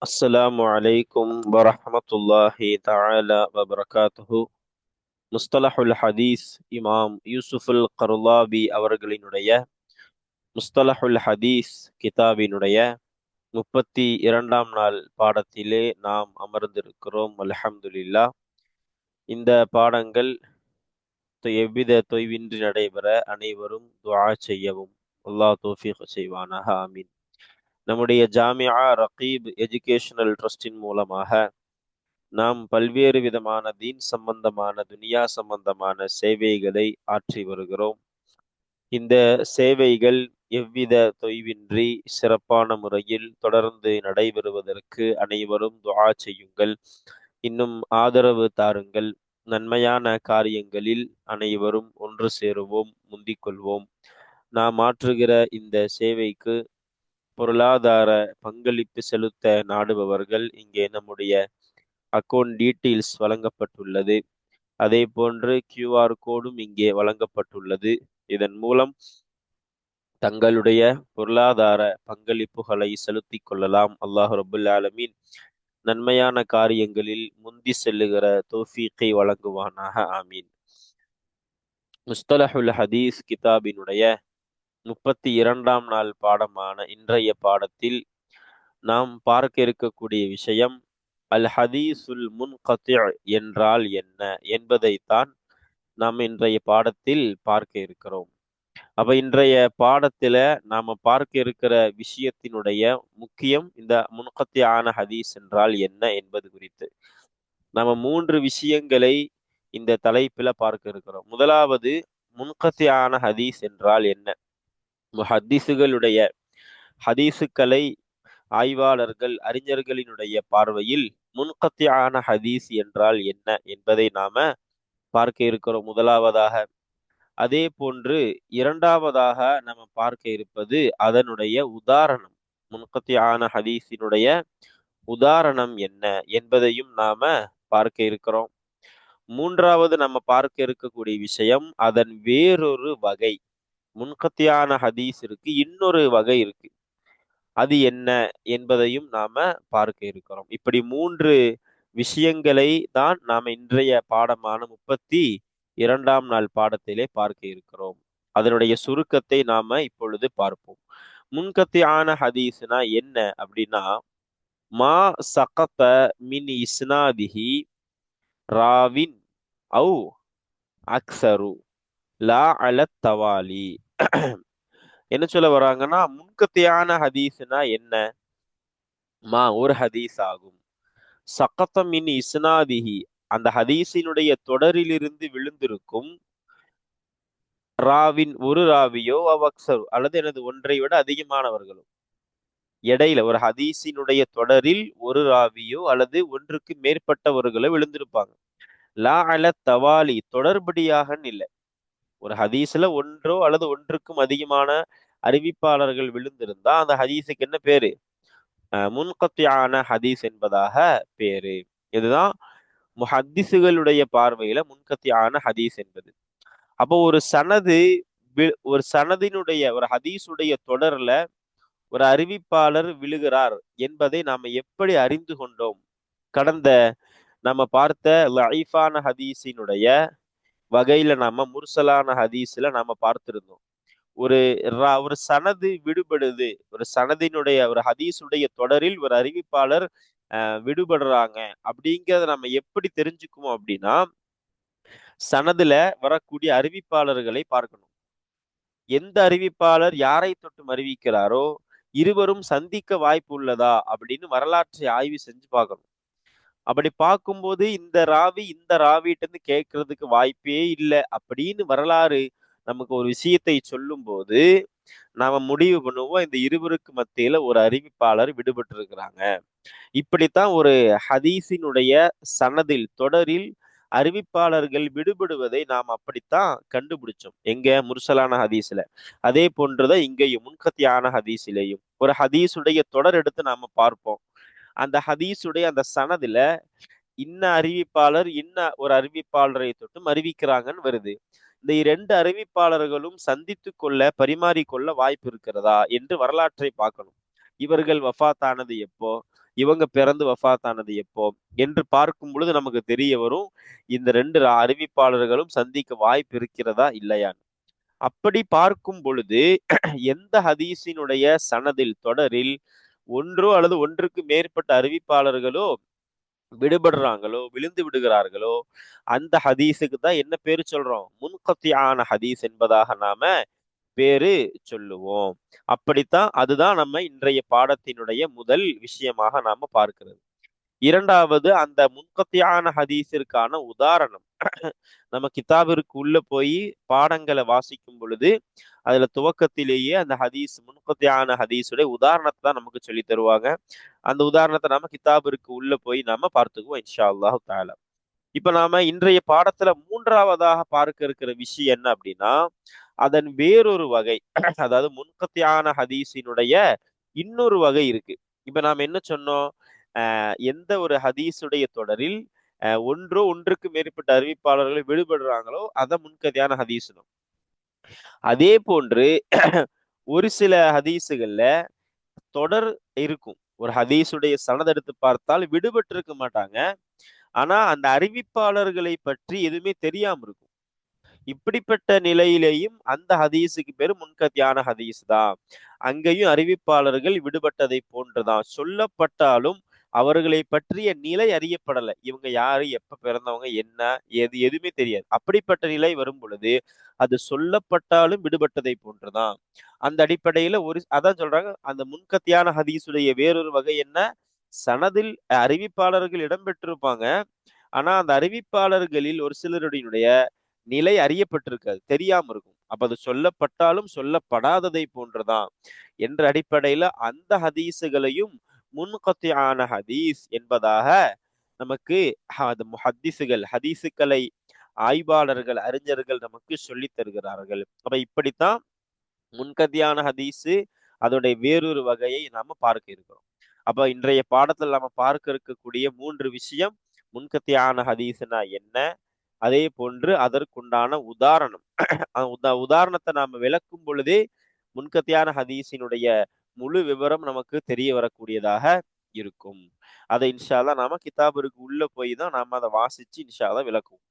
அஸ்ஸலாமு அலைக்கும் வரஹ்மத்துல்லாஹி தஆலா வபரகாத்துஹு. முஸ்தலஹுல் ஹதீஸ் இமாம் யூசுஃபுல் கர்லாபி அவர்களினுடைய முஸ்தலஹுல் ஹதீஸ் கிதாபினுடைய 32ஆம் நாள் பாடத்திலே நாம் அமர்ந்திருக்கிறோம். அல்ஹம்துலில்லாஹ். இந்த பாடங்கள் எவ்வித தொய்வின்றி நடைபெற அனைவரும் துஆ செய்யவும் அல்லாஹ் தௌஃபீக் செய்வானாக. ஆமீன். நம்முடைய ஜாமிஆ ரகீப் எஜுகேஷனல் ட்ரஸ்டின் மூலமாக நாம் பல்வேறு விதமான தீன் சம்பந்தமான துனியா சம்பந்தமான சேவைகளை ஆற்றி வருகிறோம். இந்த சேவைகள் எவ்வித தொய்வின்றி சிறப்பான முறையில் தொடர்ந்து நடைபெறுவதற்கு அனைவரும் துஆ செய்யுங்கள். இன்னும் ஆதரவு தாருங்கள். நன்மையான காரியங்களில் அனைவரும் ஒன்று சேருவோம், முந்திக் கொள்வோம். நாம் ஆற்றுகிற இந்த சேவைக்கு பொருளாதார பங்களிப்பு செலுத்த நாடுபவர்கள் இங்கே நம்முடைய அக்கவுண்ட் டீட்டெயில்ஸ் வழங்கப்பட்டுள்ளது. அதே போன்று கியூஆர் கோடும் இங்கே வழங்கப்பட்டுள்ளது. இதன் மூலம் தங்களுடைய பொருளாதார பங்களிப்புகளை செலுத்திக் கொள்ளலாம். அல்லாஹ் ரபுல் ஆலமீன் நன்மையான காரியங்களில் முந்தி செல்லுகிற தௌஃபீக்கை வழங்குவானாக. ஆமீன். முஸ்தலஹுல் ஹதீஸ் கிதாபினுடைய 32ஆம் நாள் பாடமான இன்றைய பாடத்தில் நாம் பார்க்க இருக்கக்கூடிய விஷயம் அல் ஹதீசுல் முன்கத்தி என்றால் என்ன என்பதைத்தான் நாம் இன்றைய பாடத்தில் பார்க்க இருக்கிறோம். அப்ப இன்றைய பாடத்துல நாம பார்க்க இருக்கிற விஷயத்தினுடைய முக்கியம் இந்த முன்கத்தியான ஹதீஸ் என்றால் என்ன என்பது குறித்து நம்ம 3 விஷயங்களை இந்த தலைப்புல பார்க்க இருக்கிறோம். முதலாவது, முன்கத்தியான ஹதீஸ் என்றால் என்ன? முஹத்திஸுகளுடைய ஹதீஸுக்களை ஆய்வாளர்கள் அறிஞர்களினுடைய பார்வையில் முன்கத்தியான ஹதீஸ் என்றால் என்ன என்பதை நாம பார்க்க இருக்கிறோம் முதலாவதாக. அதே போன்று இரண்டாவதாக நம்ம பார்க்க இருப்பது அதனுடைய உதாரணம். முன்கத்தியான ஹதீஸினுடைய உதாரணம் என்ன என்பதையும் நாம பார்க்க இருக்கிறோம். மூன்றாவது நம்ம பார்க்க இருக்கக்கூடிய விஷயம் அதன் வேறொரு வகை. முன்கத்தியான ஹதீஸிற்கு இன்னொரு வகை இருக்கு, அது என்ன என்பதையும் நாம பார்க்க இருக்கிறோம். இப்படி 3 விஷயங்களை தான் நாம இன்றைய பாடமான 32ஆம் நாள் பாடத்திலே பார்க்க இருக்கிறோம். அதனுடைய சுருக்கத்தை நாம இப்பொழுது பார்ப்போம். முன்கத்தியான ஹதீஸ்னா என்ன அப்படின்னா, மா சகத மின் இஸ்னாதிஹி ராவின் அவு அக்ஸரு லா அலத் தவாலி. என்ன சொல்ல வராங்கன்னா, முன்கத்தியான ஹதீஸ்னா என்ன? ஒரு ஹதீஸ் ஆகும். சகத்தமின் இஸ்னாதிஹி, அந்த ஹதீஸினுடைய தொடரிலிருந்து விழுந்திருக்கும், ராவின் ஒரு ராவியோ அவக்சரு அல்லது எனது ஒன்றை விட அதிகமானவர்களும். இடையில ஒரு ஹதீஸினுடைய தொடரில் ஒரு ராவியோ அல்லது ஒன்றுக்கு மேற்பட்டவர்களோ விழுந்திருப்பாங்க. லா அல தவாலி, தொடர்படியாக இல்லை. ஒரு ஹதீஸ்ல ஒன்றோ அல்லது ஒன்றுக்கும் அதிகமான அறிவிப்பாளர்கள் விழுந்திருந்தா அந்த ஹதீஸுக்கு என்ன பேரு? முன்கத்தியான ஹதீஸ் என்பதாக பேரு. இதுதான் முஹத்திஸுகளுடைய பார்வையில முன்கத்தியான ஹதீஸ் என்பது. அப்போ ஒரு சனதினுடைய ஒரு ஹதீஸுடைய தொடர்ல ஒரு அறிவிப்பாளர் விழுகிறார் என்பதை நாம எப்படி அறிந்து கொண்டோம்? கடந்த நம்ம பார்த்த லஈஃபான ஹதீஸினுடைய வகையில நாம முர்சலான ஹதீஸ்ல நாம பார்த்திருந்தோம். ஒரு ஒரு சனது விடுபடுது, ஒரு சனதினுடைய ஒரு ஹதீஸுடைய தொடரில் ஒரு அறிவிப்பாளர் விடுபடுறாங்க அப்படிங்கிறத நம்ம எப்படி தெரிஞ்சுக்குவோம் அப்படின்னா, சனதுல வரக்கூடிய அறிவிப்பாளர்களை பார்க்கணும். எந்த அறிவிப்பாளர் யாரை தொட்டும் அறிவிக்கிறாரோ இருவரும் சந்திக்க வாய்ப்பு உள்ளதா அப்படின்னு வரலாற்றை ஆய்வு செஞ்சு பார்க்கணும். அப்படி பார்க்கும்போது இந்த ராவிட்டு இருந்து கேட்கறதுக்கு வாய்ப்பே இல்லை அப்படின்னு வரலாறு நமக்கு ஒரு விஷயத்தை சொல்லும் போது நாம முடிவு பண்ணுவோம், இந்த இருவருக்கு மத்தியில ஒரு அறிவிப்பாளர் விடுபட்டு இருக்கிறாங்க. இப்படித்தான் ஒரு ஹதீஸினுடைய சனதில் தொடரில் அறிவிப்பாளர்கள் விடுபடுவதை நாம் அப்படித்தான் கண்டுபிடிச்சோம். எங்க? முர்சலான ஹதீஸ்ல. அதே போன்றுதான் இங்கேயும் முன்கத்தியான ஹதீஸிலேயும் ஒரு ஹதீஸுடைய தொடர் எடுத்து நாம பார்ப்போம். அந்த ஹதீஸுடைய அந்த சனதுல இன்ன ஒரு அறிவிப்பாளரை தொட்டும் அறிவிக்கிறாங்கன்னு வருது. இந்த 2 அறிவிப்பாளர்களும் சந்தித்து கொள்ள பரிமாறிக்கொள்ள வாய்ப்பு இருக்கிறதா என்று வரலாற்றை பார்க்கணும். இவர்கள் வஃபாத்தானது எப்போ, இவங்க பிறந்து வஃபாத்தானது எப்போ என்று பார்க்கும் பொழுது நமக்கு தெரிய வரும் இந்த ரெண்டு அறிவிப்பாளர்களும் சந்திக்க வாய்ப்பு இருக்கிறதா இல்லையா. அப்படி பார்க்கும் பொழுது எந்த ஹதீஸினுடைய சனதில் தொடரில் ஒன்றோ அல்லது ஒன்றுக்கு மேற்பட்ட அறிவிப்பாளர்களோ விடுபடுறாங்களோ, விழுந்து விடுகிறார்களோ, அந்த ஹதீஸுக்கு தான் என்ன பேரு சொல்றோம்? முன்கத்தியான ஹதீஸ் என்பதாக நாம பேரு சொல்லுவோம். அப்படித்தான் அதுதான் நம்ம இன்றைய பாடத்தினுடைய முதல் விஷயமாக நாம பார்க்கிறது. இரண்டாவது, அந்த முன்கத்தியான ஹதீஸிற்கான உதாரணம். நம்ம கிதாபிற்கு உள்ள போய் பாடங்களை வாசிக்கும் பொழுது அதுல துவக்கத்திலேயே அந்த ஹதீஸ் முன்கத்தியான ஹதீஸுடைய உதாரணத்தை தான் நமக்கு சொல்லி தருவாங்க. அந்த உதாரணத்தை நாம கிதாபிற்கு உள்ள போய் நாம பார்த்துக்குவோம் இன்ஷா அல்லாஹு தஆலா. இப்ப நாம இன்றைய பாடத்துல மூன்றாவதாக பார்க்க இருக்கிற விஷயம் என்ன அப்படின்னா, அதன் வேறொரு வகை. அதாவது முன்கத்தியான ஹதீஸினுடைய இன்னொரு வகை இருக்கு. இப்ப நாம என்ன சொன்னோம்? எந்த ஒரு ஹதீஸுடைய தொடரில் ஒன்றோ ஒன்றுக்கு மேற்பட்ட அறிவிப்பாளர்கள் விடுபடுறாங்களோ அதை முன்கதியான ஹதீஸ்னும். அதே போன்று ஒரு சில ஹதீஸுகள்ல தொடர் இருக்கும். ஒரு ஹதீஸுடைய சனத் எடுத்து பார்த்தால் விடுபட்டு இருக்க மாட்டாங்க. ஆனா அந்த அறிவிப்பாளர்களை பற்றி எதுவுமே தெரியாம இருக்கும். இப்படிப்பட்ட நிலையிலேயும் அந்த ஹதீஸுக்கு பேரு முன்கதியான ஹதீஸ் தான். அங்கேயும் அறிவிப்பாளர்கள் விடுபட்டதை போன்றுதான். சொல்லப்பட்டாலும் அவர்களை பற்றிய நிலை அறியப்படல. இவங்க யாரு, எப்ப பிறந்தவங்க, என்ன, எது எதுவுமே தெரியாது. அப்படிப்பட்ட நிலை வரும் பொழுது அது சொல்லப்பட்டாலும் விடுபட்டதை போன்றுதான். அந்த அடிப்படையில அதான் சொல்றாங்க, அந்த முன்கத்தியான ஹதீஸுடைய வேறொரு வகை என்ன? சனதில் அறிவிப்பாளர்கள் இடம்பெற்றிருப்பாங்க. ஆனா அந்த அறிவிப்பாளர்களில் ஒரு சிலருடைய நிலை அறியப்பட்டிருக்காது, தெரியாம இருக்கும். அப்ப அது சொல்லப்பட்டாலும் சொல்லப்படாததை போன்றுதான் என்ற அடிப்படையில அந்த ஹதீஸுகளையும் முன்கத்தியான ஹதீஸ் என்பதாக நமக்கு அது முஹத்திஸுகள், ஹதீஸுக்களை ஆய்வாளர்கள், அறிஞர்கள் நமக்கு சொல்லித் தருகிறார்கள். அப்ப இப்படித்தான் முன்கத்தியான ஹதீஸு அதோடைய வேறொரு வகையை நாம பார்க்க இருக்கிறோம். அப்ப இன்றைய பாடத்தில் நாம பார்க்க இருக்கக்கூடிய மூன்று விஷயம்: முன்கத்தியான ஹதீஸ்னா என்ன, அதே போன்று அதற்குண்டான உதாரணம். உதாரணத்தை நாம விளக்கும் பொழுதே முன்கத்தியான ஹதீஸினுடைய முழு விவரம் நமக்கு தெரிய வரக்கூடியதாக இருக்கும். அதை இன்ஷா அல்லாஹ் நாம கிதாபிற்கு உள்ள போய் தான் நாம அதை வாசிச்சு இன்ஷா அல்லாஹ் விளக்குவோம்.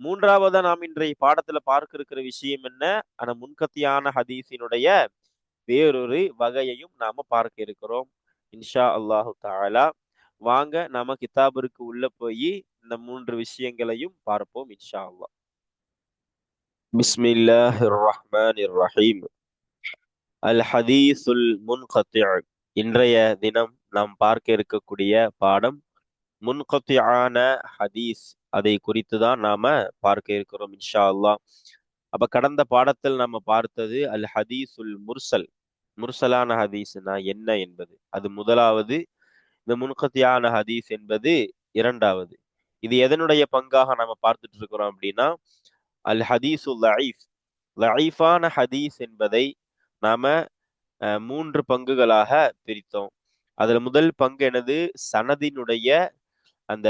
மூன்றாவதா நாம் இன்றைய பாடத்துல பார்க்க இருக்கிற விஷயம் என்ன? ஆனா முன்கத்தியான ஹதீஸினுடைய வேறொரு வகையையும் நாம பார்க்க இருக்கிறோம் இன்ஷா அல்லாஹு தஆலா. வாங்க நாம கிதாபிற்கு உள்ள போய் இந்த மூன்று விஷயங்களையும் பார்ப்போம் இன்ஷா அல்லாஹ். பிஸ்மில்லாஹிர் ரஹ்மானிர் ரஹீம். அல் ஹதீஸுல் முன்கத்தி'. இன்றைய தினம் நாம் பார்க்க இருக்கக்கூடிய பாடம் முன்கத்தியான ஹதீஸ். அதை குறித்து தான் நாம பார்க்க இருக்கிறோம் இன்ஷா அல்லாஹ். அப்ப கடந்த பாடத்தில் நாம பார்த்தது அல் ஹதீஸுல் முர்சல். முர்சலான ஹதீஸ்னா என்ன என்பது அது முதலாவது. இந்த முன்கத்தியான ஹதீஸ் என்பது இரண்டாவது. இது எதனுடைய பங்காக நாம பார்த்துட்டு இருக்கிறோம் அப்படின்னா, அல் ஹதீஸுல் லஈஃப். லஈஃபான ஹதீஸ் என்பதை நாம மூன்று பங்குகளாக பிரித்தோம். அதுல முதல் பங்கு எனது சனதினுடைய அந்த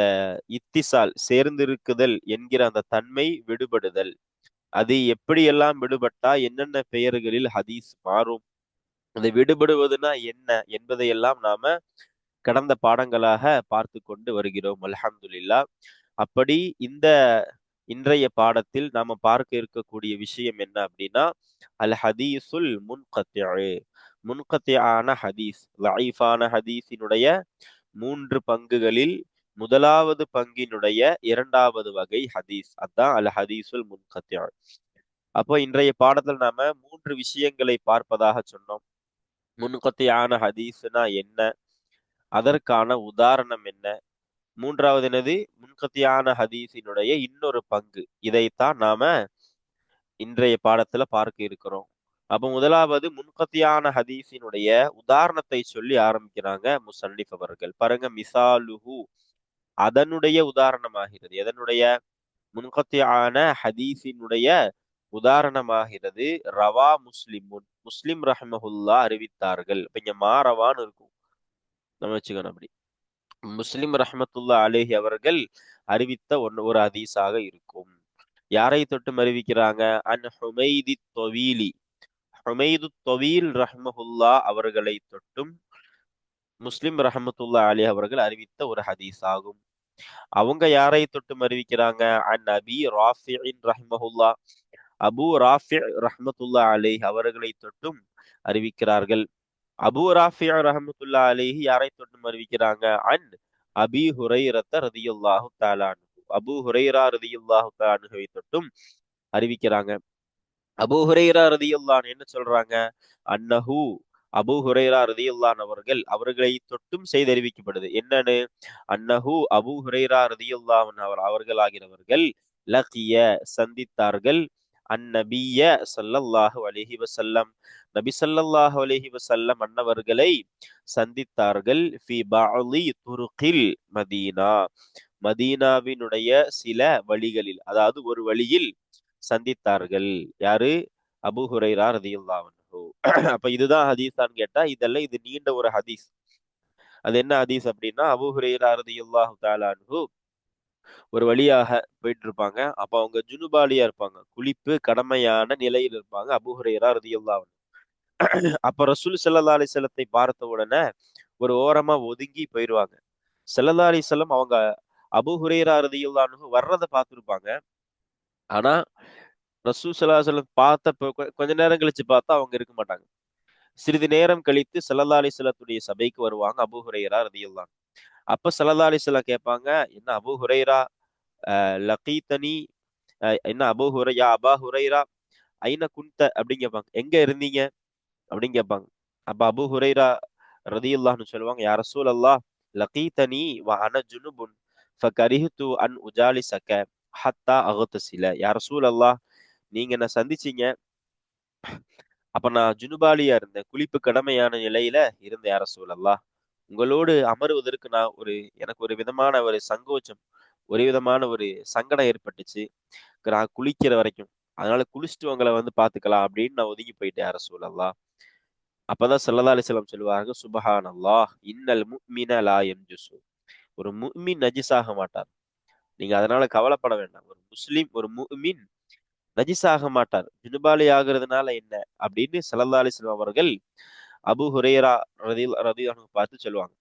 இத்திசால், சேர்ந்திருக்குதல் என்கிற அந்த தன்மை விடுபடுதல். அது எப்படியெல்லாம் விடுபட்டா என்னென்ன பெயர்களில் ஹதீஸ் மாறும், அதை விடுபடுவதுனா என்ன என்பதையெல்லாம் நாம கடந்த பாடங்களாக பார்த்து கொண்டு வருகிறோம் அல்ஹம்துலில்லாஹ். அப்படி இந்த இன்றைய பாடத்தில் நாம பார்க்க இருக்கக்கூடிய விஷயம் என்ன அப்படின்னா, அல் ஹதீஸுல் முன்கத்தி'. முன்கத்தியான ஹதீஸ், லஈஃபான ஹதீஸினுடைய மூன்று பங்குகளில் முதலாவது பங்கினுடைய இரண்டாவது வகை ஹதீஸ். அதான் அல் ஹதீஸுல் முன்கத்தி'. அப்போ இன்றைய பாடத்தில் நாம மூன்று விஷயங்களை பார்ப்பதாக சொன்னோம். முன்கத்தியான ஹதீஸ்னா என்ன, அதற்கான உதாரணம் என்ன, மூன்றாவது என்னது முன்கத்தியான ஹதீஸினுடைய இன்னொரு பங்கு. இதைத்தான் நாம இன்றைய பாடத்துல பார்க்க இருக்கிறோம். அப்ப முதலாவது முன்கத்தியான ஹதீஸினுடைய உதாரணத்தை சொல்லி ஆரம்பிக்கிறாங்க முசன்னிஃப் அவர்கள். பாருங்க, மிசாலுஹு, அதனுடைய உதாரணமாகிறது. எதனுடைய? முன்கத்தியான ஹதீஸினுடைய உதாரணமாகிறது. ரவா முஸ்லிமுன், முஸ்லிம் ரஹ்மஹுல்லா அறிவித்தார்கள். இப்ப இங்க மாரவான்னு இருக்கும், நம்ம வச்சுக்கணும். அப்படி முஸ்லிம் ரஹ்மத்துல்லா அலேஹி அவர்கள் அறிவித்த ஒரு ஹதீஸாக இருக்கும். யாரை தொட்டும் அறிவிக்கிறாங்க? அன் ஹுமைதி தொவீலி, ஹுமைது தொவீல் ரஹ்மஹுல்லா அவர்களை தொட்டும் முஸ்லிம் ரஹமத்துல்லா அலி அவர்கள் அறிவித்த ஒரு ஹதீஸ் ஆகும். அவங்க யாரை தொட்டும் அறிவிக்கிறாங்க? அன் அபி ராஃபிஇன் ரஹ்மஹுல்லா, அபு ராஃபி ரஹ்மத்துல்லா அலைஹி அவர்களை தொட்டும் அறிவிக்கிறார்கள். அபு ராஃபி ரஹ்மத்துல்லா அலைஹி யாரை தொட்டும் அறிவிக்கிறாங்க? அன் அபி ஹுரைரத்த ரதியல்லாஹு தஆலா அன்ஹு, அபு ஹுரைரா ரதியல்லாஹு தஆலா அன்ஹுவை தொட்டும் அறிவிக்கிறாங்க. அபூ ஹுரைரா ரதியல்லாஹு அன்ஹு என்ன சொல்றாங்க? அன்னஹு, அபூ ஹுரைரா ரதியல்லாஹு அவர்கள், அவர்களை தொட்டும் செய்தி அறிவிக்கப்படுது. என்னன்னு? அன்னஹு, அபூ ஹுரைரா ரதியல்லாஹு அன்ஹு அவர்கள் ஆகிறவர்கள், லகிய சந்தித்தார்கள், அந்நபிய ஸல்லல்லாஹு அலைஹி வஸல்லம், நபி ஸல்லல்லாஹு அலைஹி வஸல்லம் அன்னவர்களை சந்தித்தார்கள். ஃபி பஅலி துருகில் மதீனா, மதீனாவினுடைய சில வழிகளில், அதாவது ஒரு வழியில் சந்தித்தார்கள். யாரு? அபூ ஹுரைரா ரலியல்லாஹு அன்ஹு. அப்ப இதுதான் ஹதீஸான்னு கேட்டா இதெல்லாம், இது நீண்ட ஒரு ஹதீஸ். அது என்ன ஹதீஸ் அப்படின்னா, அபூ ஹுரைரா ரலியல்லாஹு தஆலா அன்ஹு ஒரு வழியாக போயிட்டு இருப்பாங்க. அப்ப அவங்க ஜுனுபாலியா இருப்பாங்க, குளிப்பு கடமையான நிலையில் இருப்பாங்க அபூ ஹுரைரா ரலியல்லாஹு அன்ஹு. அப்ப ரசூல் ஸல்லல்லாஹு அலைஹி வஸல்லத்தை பார்த்த உடனே ஒரு ஓரமா ஒதுங்கி போயிருவாங்க. ஸல்லல்லாஹு அலைஹி வஸல்லம் அவங்க அபூ ஹுரைரா ரலியல்லாஹு அன்ஹு வர்றத பார்த்திருப்பாங்க. ஆனா ரசூல் ஸல்லல்லாஹு அலைஹி வஸல்லம் பார்த்த கொஞ்ச நேரம் கழிச்சு பார்த்தா அவங்க இருக்க மாட்டாங்க. சிறிது நேரம் கழித்து ஸல்லல்லாஹு அலைஹி வஸல்லத்துடைய சபைக்கு வருவாங்க அபூ ஹுரைரா ரலியல்லாஹு அன்ஹு. அப்ப ஸல்லல்லாஹு அலைஹி வஸல்லம் கேட்பாங்க, என்ன அபூ ஹுரைரா லகீதனி, என்ன யா அபா ஹுரைரா ஐன குன்த அப்படின்னு கேட்பாங்க. எங்க இருந்தீங்க அப்படின்னு கேட்பாங்க. அப்ப அபூ ஹுரைரா ரலியல்லாஹு அன்ஹு சொல்லுவாங்க, யா ரசூலல்லாஹ் லகீதனி வ அன ஜுனுபுன் ஃபகரிஹ்து அன் உஜாலிஸக ஹத்தா அக்தஸில. யா ரசூலல்லாஹ், நீங்க என்ன சந்திச்சீங்க, அப்ப நான் ஜுனுபாலியா இருந்தேன், குளிப்பு கடமையான நிலையில இருந்தேன் யா ரசூலல்லாஹ். உங்களோடு அமருவதற்கு நான் எனக்கு ஒரு விதமான ஒரு சங்கோச்சம், ஒரு விதமான ஒரு சங்கடம் ஏற்பட்டுச்சு, நான் குளிக்கிற வரைக்கும். அதனால குளிச்சுட்டு உங்களை வந்து பாத்துக்கலாம் அப்படின்னு நான் ஒதுங்கி போயிட்டேன் யா ரசூலல்லாஹ். அப்பதான் ஸல்லல்லாஹு அலைஹி வஸல்லம் சொல்லுவாங்க, சுப்ஹானல்லாஹ் இன்னல் முஃமின லா யன்ஜுசு, ஒரு முஃமின் நஜிஸாக மாட்டார். நீங்க அதனால கவலைப்பட வேண்டாம். ஒரு முஸ்லிம், ஒரு முஃமின் நஜிஸாக மாட்டார். ஜுனுபாலி ஆகுறதுனால என்ன அப்படின்னு ஸல்லல்லாஹு அலைஹி வஸல்லம் அவர்கள் அபூ ஹுரைரா ரலியல்லாஹு அன்ஹு பார்த்து சொல்லுவாங்க.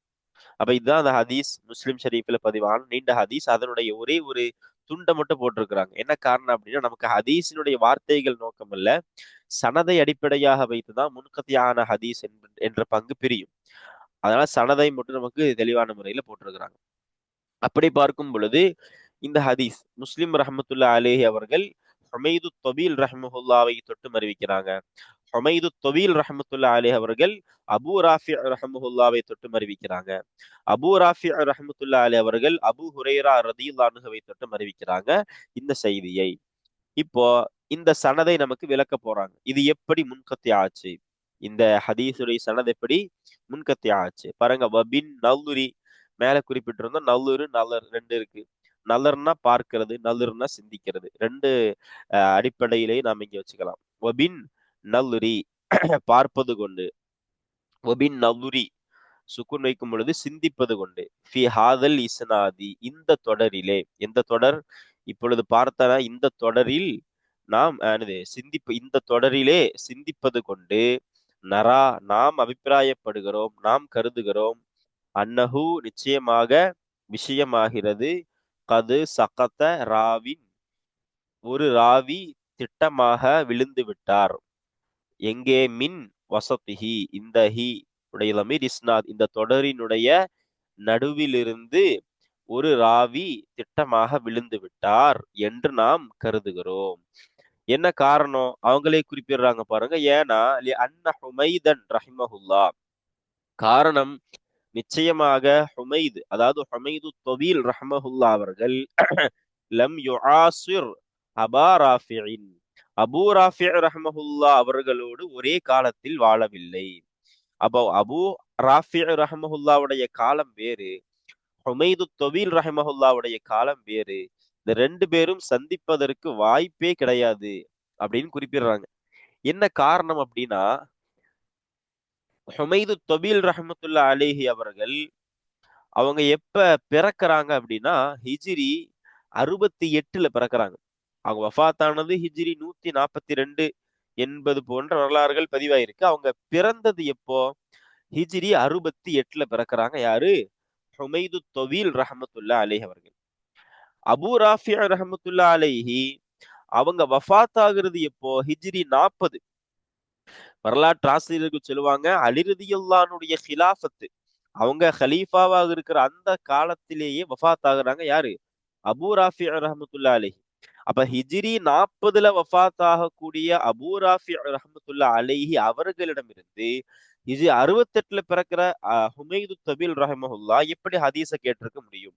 அப்ப இதுதான் அந்த ஹதீஸ். முஸ்லிம் ஷரீஃப்ல பதிவான நீண்ட ஹதீஸ். அதனுடைய ஒரே ஒரு துண்டை மட்டும் போட்டிருக்கிறாங்க. என்ன காரணம் அப்படின்னா, நமக்கு ஹதீஸினுடைய வார்த்தைகள் நோக்கம் அல்ல, சனதை அடிப்படையாக வைத்துதான் முன்கத்தியான ஹதீஸ் என்ற பங்கு பிரியும். அதனால சனதை மட்டும் நமக்கு தெளிவான முறையில போட்டிருக்கிறாங்க. அப்படி பார்க்கும் பொழுது இந்த ஹதீஸ் முஸ்லிம் ரஹமத்துல்லா அலேஹி அவர்கள் ஹுமைது தொபீல் ரஹ்மஹுல்லாவை தொட்டு அறிவிக்கிறாங்க. ஹுமைது தொபீல் ரஹமத்துல்லா அலேஹி அவர்கள் அபூ ராஃபி ரஹ்மஹுல்லாவை தொட்டு அறிவிக்கிறாங்க. அபூ ராஃபி ரஹமத்துல்லா அலேஹி அவர்கள் அபூ ஹுரைரா ரலியல்லாஹு அன்ஹுவை தொட்டு அறிவிக்கிறாங்க இந்த செய்தியை. இப்போ இந்த சனதை நமக்கு விளக்க போறாங்க. இது எப்படி முன்கத்தி ஆச்சு, இந்த ஹதீஸுடைய சனது எப்படி முன்கத்தி ஆச்சு பாருங்க. வபின் நல்லுரி, மேல குறிப்பிட்டிருந்தோம், நல்லுரு நல்லர் ரெண்டு இருக்கு. நல்லர்னா பார்க்கிறது, நல்லுர்னா சிந்திக்கிறது. ரெண்டு அடிப்படையிலே நாம் இங்க வச்சுக்கலாம். வபின் நல்லுரி பார்ப்பது கொண்டு, வபின் நல்லுரி சுக்குன் வைக்கும் பொழுது சிந்திப்பது கொண்டு, ஃபி ஹாதல் இஸ்னாதி இந்த தொடரிலே, எந்த தொடர் இப்பொழுது பார்த்தனா இந்த தொடரில் நாம் இந்த தொடரிலே சிந்திப்பது கொண்டு, நரா நாம் அபிப்பிராயப்படுகிறோம், நாம் கருதுகிறோம், அன்னஹு நிச்சயமாக விஷயமாகிறது, கது சகத்த ராவின் ஒரு ராவி திட்டமாக விழுந்து விட்டார். எங்கே? மின் வசதிஹி, இந்த ஹி உடைய லமீர் இஸ்னாத், இந்த தொடரினுடைய நடுவிலிருந்து ஒரு ராவி திட்டமாக விழுந்து விட்டார் என்று நாம் கருதுகிறோம். என்ன காரணம் அவங்களே குறிப்பிடுறாங்க பாருங்க. ஏன்னா அன்ன ஹுமைதன் ரஹிமஹுல்லா, காரணம் நிச்சயமாக ஹுமைது, அதாவது ஹுமைது தொபீல் ரஹ்மஹுல்லா அவர்கள் லம் யுஆசிர் அபா ராஃபிஇன், அபூ ராஃபி ரஹ்மஹுல்லா அவர்களோடு ஒரே காலத்தில் வாழவில்லை. அப்போ அபூ ராஃபி ரஹ்மஹுல்லாவுடைய காலம் வேறு, ஹுமைது தொபீல் ரஹ்மஹுல்லாவுடைய காலம் வேறு. இந்த ரெண்டு பேரும் சந்திப்பதற்கு வாய்ப்பே கிடையாது அப்படின்னு குறிப்பிடுறாங்க. என்ன காரணம் அப்படின்னா, ஹுமைது தொபீல் ரஹ்மத்துல்லா அலைஹி அவர்கள் அவங்க எப்ப பிறக்கிறாங்க அப்படின்னா, ஹிஜ்ரி 68ல பிறக்கிறாங்க. அவங்க வஃபாத்தானது ஹிஜ்ரி 142 என்பது போன்ற வரலாறுகள் பதிவாயிருக்கு. அவங்க பிறந்தது எப்போ? ஹிஜ்ரி 68ல பிறக்கிறாங்க. யாரு? ஹுமைது தொவீல் ரஹமத்துல்லா அலைஹி அவர்கள். அபூ ராஃபி ரஹமத்துல்லா அலைஹி அவங்க வஃபாத் ஆகுறது எப்போ? ஹிஜ்ரி 40. வரலாற்று ஆசிரியர்கள் சொல்லுவாங்க, அலி ரலியல்லாஹுடைய ஹிலாஃபத்து, அவங்க ஹலீஃபாவாக இருக்கிற அந்த காலத்திலேயே வஃபாத் ஆகுறாங்க. யாரு? அபூ ராஃபி ரஹமத்துல்லா அலைஹி. அப்ப ஹிஜ்ரி 40ல வஃபாத் ஆகக்கூடிய அபூ ராஃபி ரஹமத்துல்லா அலைஹி அவர்களிடமிருந்து ஹிஜ்ரி 68ல பிறக்கிற ஹுமைது தபீல் ரஹமஹுல்லா எப்படி ஹதீஸ கேட்டிருக்க முடியும்?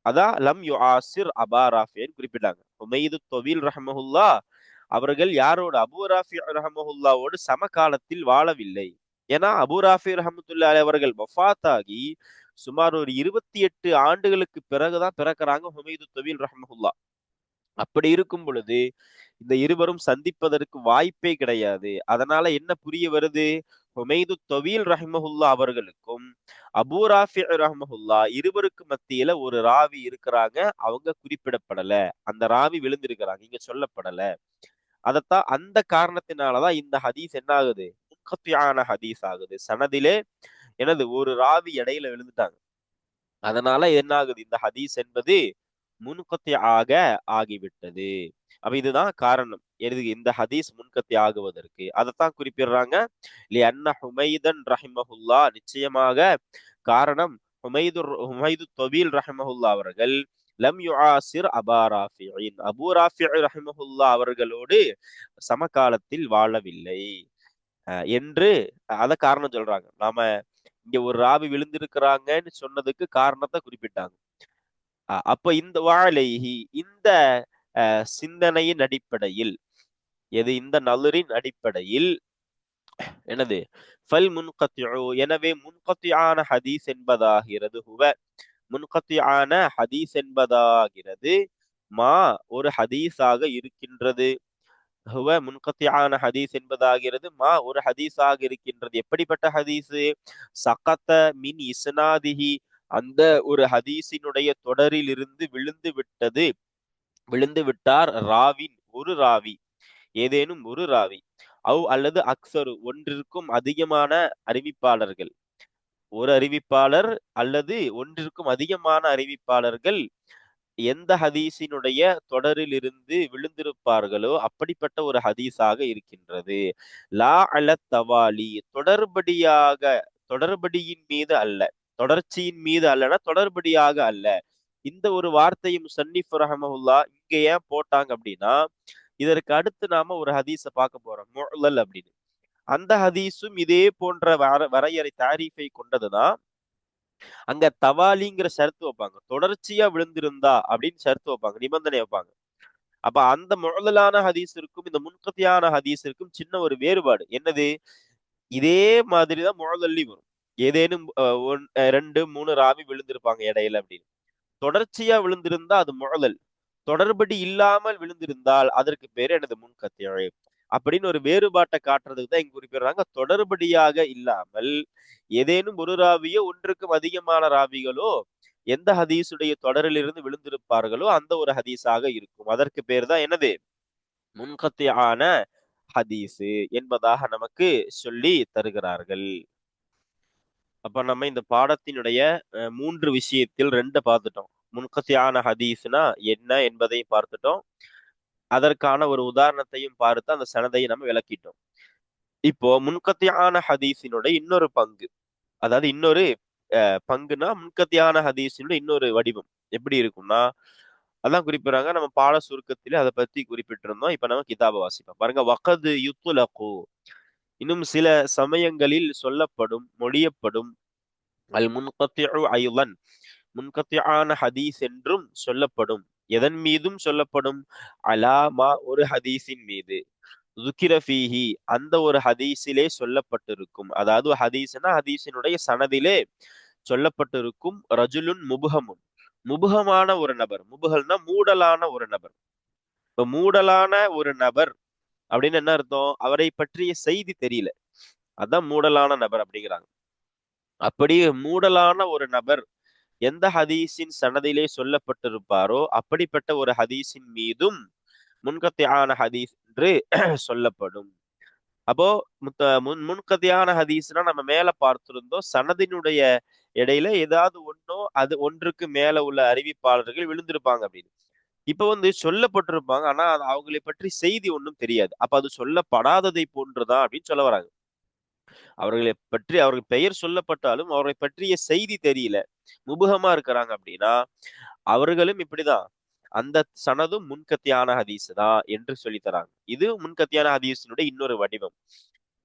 அதான் லம் யுஆசிர் அபா ராஃபின்னு குறிப்பிட்டாங்க. ஹுமைது தபீல் ரஹமஹுல்லா அவர்கள் யாரோட? அபூ ராஃபி ரஹமஹுல்லாவோடு சமகாலத்தில் வாழவில்லை. ஏன்னா அபூ ராஃபி ரஹமத்துல்லா அவர்கள் வஃபாத் ஆகி சுமார் ஒரு 28 ஆண்டுகளுக்கு பிறகுதான் பிறக்கிறாங்க ஹுமைது தபீல் ரஹமஹுல்லா. அப்படி இருக்கும் பொழுது இந்த இருவரும் சந்திப்பதற்கு வாய்ப்பே கிடையாது. அதனால என்ன புரிய வருது? ஹுமைது தவீல் ரஹ்மஹுல்லா அவர்களுக்கும் அபூ ராஃபி ரஹ்மஹுல்லா இருவருக்கு மத்தியில ஒரு ராவி இருக்கிறாங்க. அவங்க குறிப்பிடப்படல. அந்த ராவி விழுந்திருக்கிறாங்க. இங்க சொல்லப்படல. அதத்தான் அந்த காரணத்தினாலதான் இந்த ஹதீஸ் என்ன ஆகுது? முன்கத்தியான ஹதீஸ் ஆகுது. சனதிலே எனது ஒரு ராவி இடையில விழுந்துட்டாங்க. அதனால என்ன ஆகுது? இந்த ஹதீஸ் என்பது முன்கத்தி ஆக ஆகிவிட்டது. அப்ப இதுதான் காரணம். இந்த ஹதீஸ் முன்கத்தி ஆகுவதற்கு அதைத்தான் குறிப்பிடுறாங்க. அன்ன ஹுமைதன் ரஹிமஹுல்லா, நிச்சயமாக காரணம் ஹுமைது தொபீல் ரஹிமஹுல்லா அவர்கள் லம் யுஆசிர் அபா ராஃபியின், அபூ ராஃபி ரஹிமஹுல்லா அவர்களோடு சமகாலத்தில் வாழவில்லை என்று அத காரணம் சொல்றாங்க. நாம இங்க ஒரு ராவி விழுந்திருக்கிறாங்கன்னு சொன்னதுக்கு காரணத்தை குறிப்பிட்டாங்க. அப்ப இந்த வாழைஹி, இந்த சிந்தனையின் அடிப்படையில், இந்த நலுரின் அடிப்படையில் எனது ஃபல் முன்கத்திஉ, எனவே முன்கத்தியான ஹதீஸ் என்பதாகிறது, முன்கத்தியான ஹதீஸ் என்பதாகிறது மா ஒரு ஹதீஸாக இருக்கின்றது. முன்கத்தியான ஹதீஸ் என்பதாகிறது மா ஒரு ஹதீஸாக இருக்கின்றது. எப்படிப்பட்ட ஹதீஸு? சகத்த மின் இஸ்னாதிஹி, அந்த ஒரு ஹதீஸினுடைய தொடரில் இருந்து விழுந்து விட்டார் ராவின், ஒரு ராவி, ஏதேனும் ஒரு ராவி, அல்லது அக்சரு, ஒன்றிற்கும் அதிகமான அறிவிப்பாளர்கள், ஒரு அறிவிப்பாளர் அல்லது ஒன்றிற்கும் அதிகமான அறிவிப்பாளர்கள் எந்த ஹதீஸினுடைய தொடரில் இருந்து விழுந்திருப்பார்களோ அப்படிப்பட்ட ஒரு ஹதீஸாக இருக்கின்றது. லா அல தவாலி, தொடர்படியின் மீது அல்ல, தொடர்ச்சியின் மீது அல்லனா தொடர்படியாக அல்ல. இந்த ஒரு வார்த்தையும் முஸன்னிஃப் ரஹ்மஹுல்லாஹ் இங்க ஏன் போட்டாங்க அப்படின்னா, இதற்கு அடுத்து நாம ஒரு ஹதீஸ பார்க்க போறோம், முஅல்லல் அப்படின்னு. அந்த ஹதீஸும் இதே போன்ற வரையறை தாரீஃபை கொண்டதுதான். அங்க தவாலிங்கிற ஷர்த்து வைப்பாங்க, தொடர்ச்சியா விழுந்திருந்தா அப்படின்னு ஷர்த்து வைப்பாங்க, நிபந்தனை வைப்பாங்க. அப்ப அந்த முஅல்லலான ஹதீஸிற்கும் இந்த முன்கத்தியான ஹதீஸிற்கும் சின்ன ஒரு வேறுபாடு என்னது? இதே மாதிரிதான் முஅல்லல்லி வரும். ஏதேனும் 2 3 ராவி விழுந்திருப்பாங்க இடையில அப்படின்னு. தொடர்ச்சியா விழுந்திருந்தா அது முஅல்லல், தொடர்படி இல்லாமல் விழுந்திருந்தால் அதற்கு பேரு எனது முன்கத்திய அப்படின்னு ஒரு வேறுபாட்டை காட்டுறதுக்கு தான் இங்க குறிப்பிடுறாங்க. தொடர்படியாக இல்லாமல் ஏதேனும் ஒரு ராவியோ ஒன்றுக்கும் அதிகமான ராவிகளோ எந்த ஹதீஸுடைய தொடரிலிருந்து விழுந்திருப்பார்களோ அந்த ஒரு ஹதீஸாக இருக்கும். அதற்கு பேர் தான் என்னது? முன்கத்தியான ஹதீஸு என்பதாக நமக்கு சொல்லி தருகிறார்கள். அப்ப நம்ம இந்த பாடத்தினுடைய 3 விஷயத்தில் 2 பார்த்துட்டோம். முன்கத்தியான ஹதீஸ்னா என்ன என்பதையும் பார்த்துட்டோம். அதற்கான ஒரு உதாரணத்தையும் பார்த்து அந்த சனதையை நம்ம விளக்கிட்டோம். இப்போ முன்கத்தியான ஹதீஸினுடைய இன்னொரு பங்கு, அதாவது இன்னொரு பங்குனா முன்கத்தியான ஹதீஸினுடைய இன்னொரு வடிவம் எப்படி இருக்கும்னா, அதான் குறிப்பிடுறாங்க. நம்ம பாட சுருக்கத்திலே அதை பத்தி குறிப்பிட்டிருந்தோம். இப்ப நம்ம கிதாப வாசிப்போம் பாருங்க. வகது யுத்துலகு, இன்னும் சில சமயங்களில் சொல்லப்படும், மொழியப்படும், அல் முன்கத்திஉ ஐலன், முன்கத்தியான ஹதீஸ் என்றும் சொல்லப்படும். எதன் மீதும் சொல்லப்படும்? அலாமா ஒரு ஹதீஸின் மீது, ذُكِرَ فِيهِ அந்த ஒரு ஹதீஸிலே சொல்லப்பட்டிருக்கும். அதாவது ஹதீஸ்னா ஹதீஸினுடைய சனதிலே சொல்லப்பட்டிருக்கும். ரஜுலுன் முபஹமுன், முபஹமான ஒரு நபர், முபஹல்னா மூடலான ஒரு நபர். இப்ப மூடலான ஒரு நபர் அப்படின்னு என்ன அர்த்தம்? அவரை பற்றிய செய்தி தெரியல, அதான் மூடலான நபர் அப்படிங்கிறாங்க. அப்படி மூடலான ஒரு நபர் எந்த ஹதீஸின் சனதிலே சொல்லப்பட்டிருப்பாரோ அப்படிப்பட்ட ஒரு ஹதீஸின் மீதும் முன்கத்தியான ஹதீஸ் என்று சொல்லப்படும். அப்போ முன்கதையான ஹதீஸ்னா நம்ம மேல பார்த்திருந்தோம், சனதினுடைய இடையில ஏதாவது ஒண்ணோ அது ஒன்றுக்கு மேல உள்ள அறிவிப்பாளர்கள் விழுந்திருப்பாங்க அப்படின்னு. இப்ப வந்து சொல்லப்பட்டிருப்பாங்க, ஆனா அது அவங்களை பற்றி செய்தி ஒன்றும் தெரியாது. அப்ப அது சொல்லப்படாததை போன்றுதான் அப்படின்னு சொல்ல வராங்க. அவர்களை பற்றி அவர்கள் பெயர் சொல்லப்பட்டாலும் அவர்களை பற்றிய செய்தி தெரியல, முபுகமா இருக்கிறாங்க அப்படின்னா அவர்களும் இப்படிதான். அந்த சனதும் முன்கத்தியான ஹதீஸ் தான் என்று சொல்லி தராங்க. இது முன்கத்தியான ஹதீஸினுடைய இன்னொரு வடிவம்.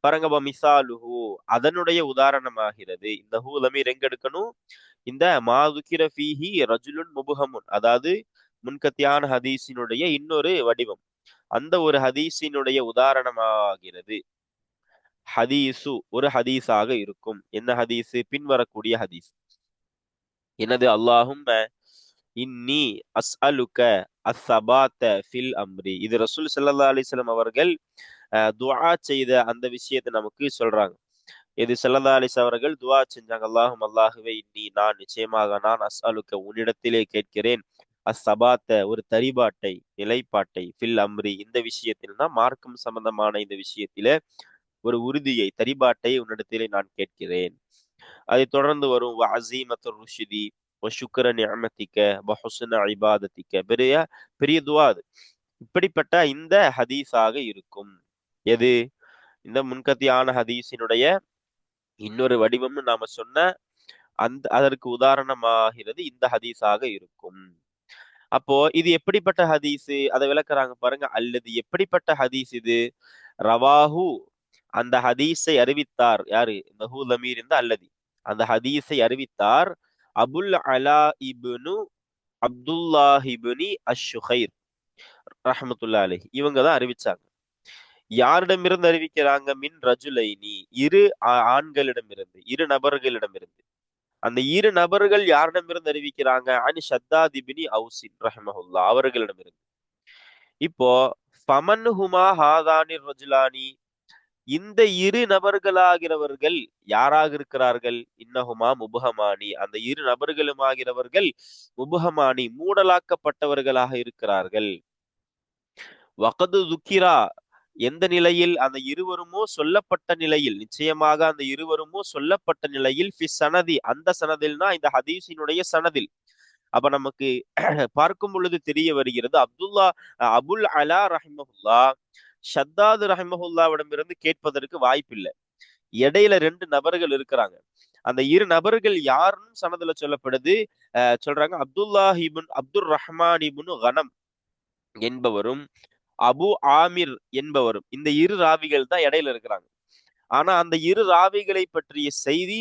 பாருங்க, மிசாலுஹு அதனுடைய உதாரணமாகிறது. இந்த ஹூ லமீர் எங்க எடுக்கணும்? இந்த மாதுக்கிர ஃபீஹி ரஜுலுன் முபுஹமுன், அதாவது முன்கத்தியான ஹதீஸினுடைய இன்னொரு வடிவம். அந்த ஒரு ஹதீஸினுடைய உதாரணமாகிறது. ஹதீசு ஒரு ஹதீஸாக இருக்கும். என்ன ஹதீஸ்? பின்வரக்கூடிய ஹதீஸ். என்னது? அல்லாஹும்ம இன்னி அஸ்அலுக அஸ்ஸபாத்த ஃபில் அம்ரி. இது ரசூல் ஸல்லல்லாஹு அலைஹி வஸல்லம் அவர்கள் துஆ செய்த அந்த விஷயத்தை நமக்கு சொல்றாங்க. இது ஸல்லல்லாஹு அலைஹி வஸல்லம் அவர்கள் துஆ செஞ்சாங்க. அல்லாஹுவே இன்னி நான் நிச்சயமாக நான் அஸ்அலுக உன்னிடத்திலே கேட்கிறேன், அஸ்ஸபாத்த ஒரு தரிபாட்டை, நிலைப்பாட்டை, ஃபில் அம்ரி இந்த விஷயத்தில்னா மார்க்கம் சம்பந்தமான இந்த விஷயத்திலே ஒரு உறுதியை, தரிபாட்டை உன்னிடத்திலே நான் கேட்கிறேன். அதை தொடர்ந்து வரும் அசீமத்து ருஷிதி சுக்கர நிஅமதிக்க வஹுஸ்ன இபாதத்திக்க, பெரிய பெரிய துவா அது. இப்படிப்பட்ட இந்த ஹதீஸாக இருக்கும். எது? இந்த முன்கத்தியான ஹதீஸினுடைய இன்னொரு வடிவம்னு நாம சொன்ன அந்த அதற்கு உதாரணமாகிறது இந்த ஹதீஸாக இருக்கும். அப்போ இது எப்படிப்பட்ட ஹதீஸ்? அதை விளக்குறாங்க பாருங்க. அல்லது எப்படிப்பட்ட ஹதீஸ் இது? ரவாஹு அந்த ஹதீஸை அறிவித்தார் யாரு? இந்த ஹூ லமீர் இந்த அல்லதி அந்த ஹதீஸை அறிவித்தார் அபுல் அலா இப்னு அப்துல்லாஹ் இப்னி அஷ்-ஷுகைர் ரஹ்மத்துல்லாஹி அலைஹி. இவங்க தான் அறிவிச்சாங்க. யாரிடமிருந்து அறிவிக்கிறாங்க? மின் ரஜுலைனி, இரு ஆண்களிடமிருந்து, இரு நபர்களிடமிருந்து. அந்த இரு நபர்கள் யாரிடமிருந்து அறிவிக்கிறாங்க? அனி ஷத்தாத் இப்னி அவுஸின் ரஹ்மஹுல்லாஹ் அவர்களிடமிருந்து. இப்போ ஃபமன் ஹுமா ஹாதானி ரஜுலானி, இந்த இரு நபர்களாகிறவர்கள் யாராக இருக்கிறார்கள்? இன்னஹுமா முபஹமானி, அந்த இரு நபர்களுமாகிறவர்கள் முபஹமானி மூடலாக்கப்பட்டவர்களாக இருக்கிறார்கள். வகது துக்கிரா, எந்த நிலையில்? அந்த இருவருமோ சொல்லப்பட்ட நிலையில், நிச்சயமாக அந்த இருவருமோ சொல்லப்பட்ட நிலையில் ஃபி சனதி, அந்த சனதில்னா இந்த ஹதீஸினுடைய சனதில். அப்ப நமக்கு பார்க்கும் பொழுது தெரிய வருகிறது, அபுல் அலா ரஹிமஹுல்லா ஷத்தாது ரஹிமஹுல்லாவிடமிருந்து கேட்பதற்கு வாய்ப்பில்லை. இடையில ரெண்டு நபர்கள் இருக்கிறாங்க. அந்த இரு நபர்கள் யாருன்னு சனதுல சொல்லப்படுது. சொல்றாங்க அப்துல் ரஹ்மான் இப்னு கனம் என்பவரும் அபு ஆமிர் என்பவரும். இந்த இரு ராவிகள் தான் இடையில இருக்கிறாங்க. ஆனா அந்த இரு ராவிகளை பற்றிய செய்தி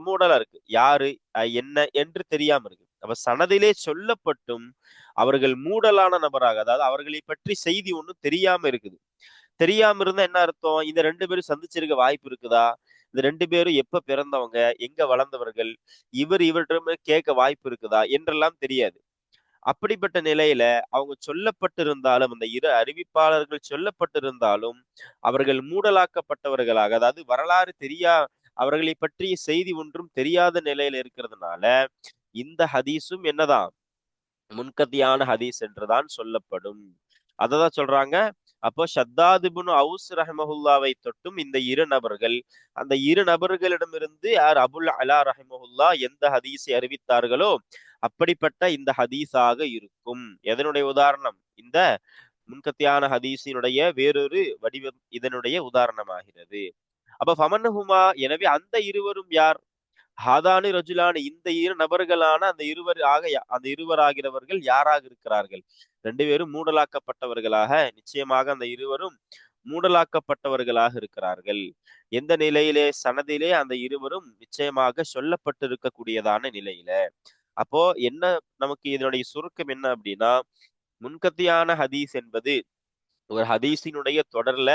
மூடலா இருக்கு. யாரு என்ன என்று தெரியாம இருக்கு. அப்ப சனதிலே சொல்லப்பட்டும் அவர்கள் மூடலான நபராக, அதாவது அவர்களை பற்றி செய்தி ஒண்ணும் தெரியாம இருக்குது. தெரியாம இருந்தா என்ன அர்த்தம்? இந்த ரெண்டு பேரும் சந்திச்சிருக்க வாய்ப்பு இருக்குதா? இந்த ரெண்டு பேரும் எப்ப பிறந்தவங்க, எங்க வளர்ந்தவர்கள், இவர்கிட்ட கேட்க வாய்ப்பு இருக்குதா என்றெல்லாம் தெரியாது. அப்படிப்பட்ட நிலையில அவங்க சொல்லப்பட்டிருந்தாலும், அந்த இரு அறிவிப்பாளர்கள் சொல்லப்பட்டிருந்தாலும் அவர்கள் மூடலாக்கப்பட்டவர்களாக, அதாவது வரலாறு அவர்களை பற்றிய செய்தி ஒன்றும் தெரியாத நிலையில இருக்கிறதுனால இந்த ஹதீஸும் என்னதான்? முன்கத்தியான ஹதீஸ் என்றுதான் சொல்லப்படும். அததான் சொல்றாங்க. அப்போ ஷத்தாத் இப்னு அவுஸ் ரஹ்மஹுல்லாவை தொட்டும் இந்த இரு நபர்கள், அந்த இரு நபர்களிடமிருந்து யார் அபுல் அலா ரஹ்மஹுல்லா எந்த ஹதீஸை அறிவித்தார்களோ அப்படிப்பட்ட இந்த ஹதீஸாக இருக்கும். எதனுடைய உதாரணம்? இந்த முன்கத்தியான ஹதீஸினுடைய வேறொரு வடிவம் இதனுடைய உதாரணமாகிறது. அப்ப ஃபமன்ஹுமா, எனவே அந்த இருவரும் யார்? ஹாதானி ரஜுலானி, இந்த இரு நபர்களான அந்த இருவராகிறவர்கள் யாராக இருக்கிறார்கள்? ரெண்டு பேரும் மூடலாக்கப்பட்டவர்களாக, நிச்சயமாக அந்த இருவரும் மூடலாக்கப்பட்டவர்களாக இருக்கிறார்கள். எந்த நிலையிலே? சனதிலே அந்த இருவரும் நிச்சயமாக சொல்லப்பட்டிருக்கக்கூடியதான நிலையில. அப்போ என்ன நமக்கு இதனுடைய சுருக்கம் என்ன அப்படின்னா, முன்கத்தியான ஹதீஸ் என்பது ஒரு ஹதீஸினுடைய தொடர்ல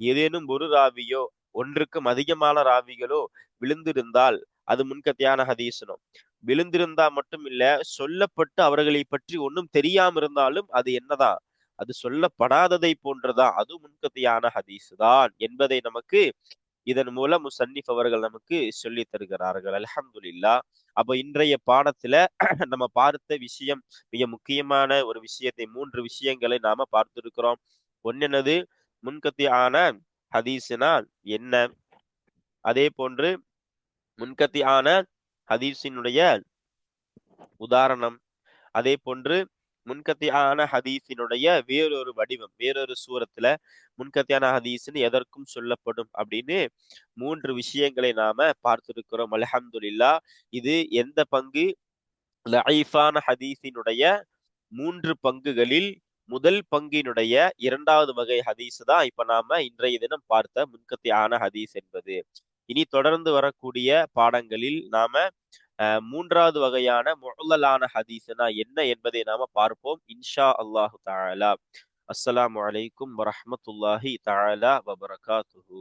ஏதேனும் ஒரு ராவியோ ஒன்றுக்கும் அதிகமான ராவிகளோ விழுந்திருந்தால் அது முன்கத்தியான ஹதீஸ்னும். விழுந்திருந்தா மட்டும் இல்ல, சொல்லப்பட்டு அவர்களை பற்றி ஒன்றும் தெரியாம இருந்தாலும் அது என்னதான்? அது சொல்லப்படாததை போன்றதான், அது முன்கத்தியான ஹதீஸ் தான் என்பதை நமக்கு இதன் மூலம் முசன்னிஃப் அவர்கள் நமக்கு சொல்லி தருகிறார்கள். அல்ஹம்துலில்லாஹ். அப்ப இன்றைய பாடத்துல நம்ம பார்த்த விஷயம் மிக முக்கியமான ஒரு விஷயத்தை, மூன்று விஷயங்களை நாம பார்த்திருக்கிறோம். ஒன்னு என்னது? முன்கத்தியான ஹதீஸ்னா என்ன, அதே போன்று முன்கத்தியான ஹதீஸினுடைய உதாரணம், அதே போன்று முன்கத்தியான ஹதீஸினுடைய வேறொரு வடிவம், வேறொரு சூரத்துல முன்கத்தியான ஹதீஸ்னு எதற்கும் சொல்லப்படும் அப்படின்னு 3 விஷயங்களை நாம பார்த்திருக்கிறோம். அல்ஹம்துலில்லாஹ். இது எந்த பங்கு? லஈஃபான ஹதீஸினுடைய 3 பங்குகளில் முதல் பங்கினுடைய 2வது வகை ஹதீஸ் தான் இப்ப நாம இன்றைய தினம் பார்த்த முன்கத்தியான ஹதீஸ் என்பது. இனி தொடர்ந்து வரக்கூடிய பாடங்களில் நாம 3வது வகையான முஅல்லலான ஹதீஸ்னா என்ன என்பதை நாம பார்ப்போம் இன்ஷா அல்லாஹு தஆலா. அஸ்ஸலாமு அலைக்கும் வரஹ்மத்துல்லாஹி தஆலா வபரகாத்துஹு.